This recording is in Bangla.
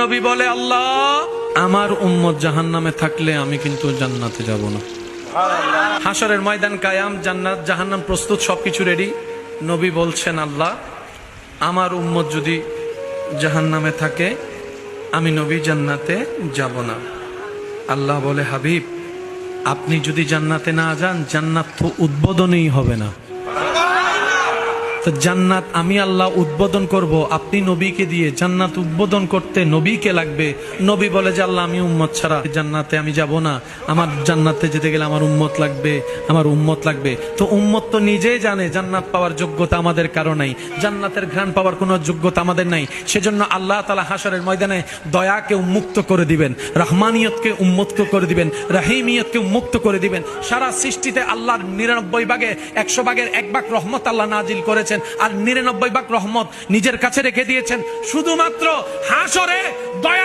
নবী বলে, আল্লাহ আমার উম্মত জাহান্নামে থাকলে আমি কিন্তু জান্নাতে যাব না। হাসরের ময়দান কায়াম, জান্নাত জাহান্নাম প্রস্তুত, সবকিছু রেডি। নবী বলছেন, আল্লাহ আমার উম্মত যদি জাহান্নামে থাকে আমি নবী জান্নাতে যাব না। আল্লাহ বলে, হাবিব আপনি যদি জান্নাতে না যান জান্নাত তো উদ্বোধনই হবে না। তো জান্নাত আমি আল্লাহ উদ্বোধন করব, আপনি নবীকে দিয়ে জান্নাত উদ্বোধন করতে নবীকে লাগবে। নবী বলে যে আল্লাহ আমি উম্মত ছাড়া জান্নাতে আমি যাব না, আমার জান্নাতে যেতে গেলে আমার উম্মত লাগবে, আমার উম্মত লাগবে। তো উম্মত তো নিজেই জানে জান্নাত পাওয়ার যোগ্যতা আমাদের কারো নাই, জান্নাতের ঘ্রাণ পাওয়ার কোনো যোগ্যতা আমাদের নাই। সেজন্য আল্লাহ তাআলা হাশরের ময়দানে দয়াকে উন্মুক্ত করে দিবেন, রহমানিয়তকে উন্মুক্ত করে দিবেন, রহিমিয়তকে উন্মুক্ত করে দিবেন। সারা সৃষ্টিতে আল্লাহর 99 ভাগে 100 ভাগের 1 ভাগ রহমত আল্লাহ নাজিল করেছেন, আর 99 ভাগ রহমত নিজের কাছে রেখে দিয়েছেন। শুধুমাত্র হাশরে দয়া